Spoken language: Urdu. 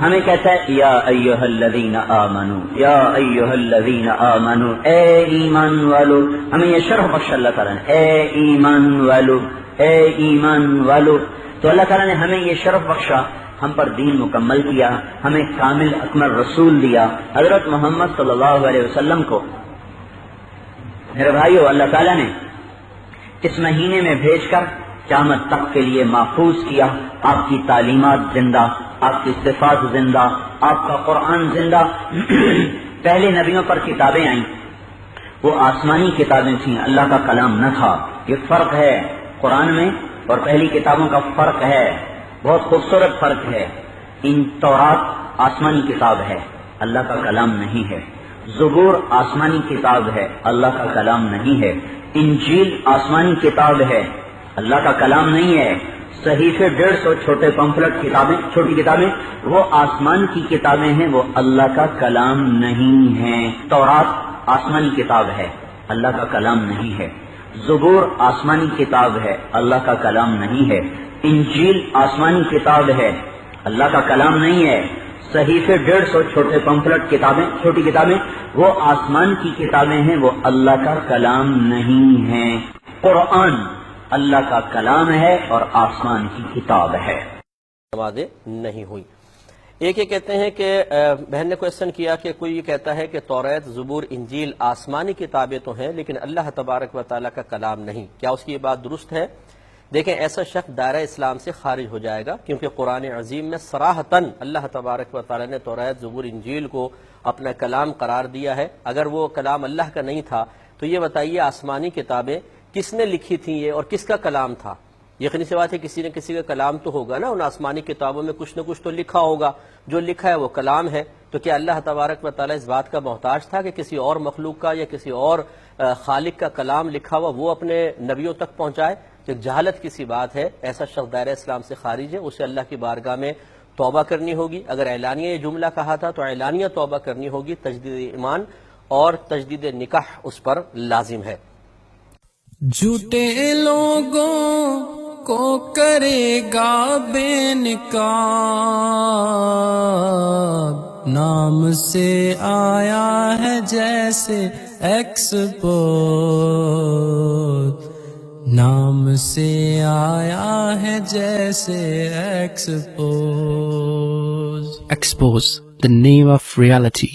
ہمیں کہتا ہے یا ایھا الذین آمنو، یا ایھا الذین آمنو، اے ایمان والو. ہمیں یہ شرف بخش اللہ تعالیٰ نے، اے ایمان والو، اے ایمان والو. تو اللہ تعالیٰ نے ہمیں یہ شرف بخشا، ہم پر دین مکمل کیا، ہمیں کامل اکمل رسول دیا، حضرت محمد صلی اللہ علیہ وسلم کو. میرے بھائیو، اللہ تعالیٰ نے اس مہینے میں بھیج کر قیامت تک کے لیے محفوظ کیا. آپ کی تعلیمات زندہ، آپ کی صفات زندہ، آپ کا قرآن زندہ. پہلے نبیوں پر کتابیں آئیں، وہ آسمانی کتابیں تھیں، اللہ کا کلام نہ تھا. یہ فرق ہے قرآن میں اور پہلی کتابوں کا فرق ہے، بہت خوبصورت فرق ہے. ان تورات آسمانی کتاب ہے، اللہ کا کلام نہیں ہے. زبور آسمانی کتاب ہے، اللہ کا کلام نہیں ہے. انجیل آسمانی کتاب ہے، اللہ کا کلام نہیں ہے. صحیفے 150 چھوٹے پمفلٹ کتابیں، چھوٹی کتابیں، وہ آسمان کی کتابیں ہیں، وہ اللہ کا کلام نہیں ہے. تورات آسمانی کتاب ہے، اللہ کا کلام نہیں ہے. زبور آسمانی کتاب ہے، اللہ کا کلام نہیں ہے. انجیل آسمانی کتاب ہے، اللہ کا کلام نہیں ہے. صحیفے 150 چھوٹے پمفلٹ کتابیں، چھوٹی کتابیں، وہ آسمان کی کتابیں ہیں، وہ اللہ کا کلام نہیں ہے. قرآن اللہ کا کلام ہے اور آسمان کی کتاب ہے. نمازیں نہیں ہوئی. ایک یہ کہتے ہیں کہ بہن نے کوشچن کیا کہ کوئی یہ کہتا ہے کہ توریت، زبور، انجیل آسمانی کتابیں تو ہیں لیکن اللہ تبارک و تعالیٰ کا کلام نہیں، کیا اس کی یہ بات درست ہے؟ دیکھیں، ایسا شخص دائرہ اسلام سے خارج ہو جائے گا، کیونکہ قرآن عظیم میں صراحتاً اللہ تبارک و تعالیٰ نے توریت، زبور، انجیل کو اپنا کلام قرار دیا ہے. اگر وہ کلام اللہ کا نہیں تھا تو یہ بتائیے آسمانی کتابیں کس نے لکھی تھیں یہ، اور کس کا کلام تھا؟ یقینی سی بات ہے کسی نے کسی کا کلام تو ہوگا نا. ان آسمانی کتابوں میں کچھ نہ کچھ تو لکھا ہوگا، جو لکھا ہے وہ کلام ہے. تو کیا اللہ تبارک و تعالیٰ اس بات کا محتاج تھا کہ کسی اور مخلوق کا یا کسی اور خالق کا کلام لکھا ہوا وہ اپنے نبیوں تک پہنچائے؟ تو جہالت کسی بات ہے. ایسا شخص دائرہ اسلام سے خارج ہے، اسے اللہ کی بارگاہ میں توبہ کرنی ہوگی. اگر اعلانیہ یہ جملہ کہا تھا تو اعلانیہ توبہ کرنی ہوگی. تجدید ایمان اور تجدید نکاح اس پر لازم ہے. جھوٹے لوگوں کو کرے گا بے نقاب، نام سے آیا ہے جیسے ایکسپوز، نام سے آیا ہے جیسے expose. Expose, the name of reality.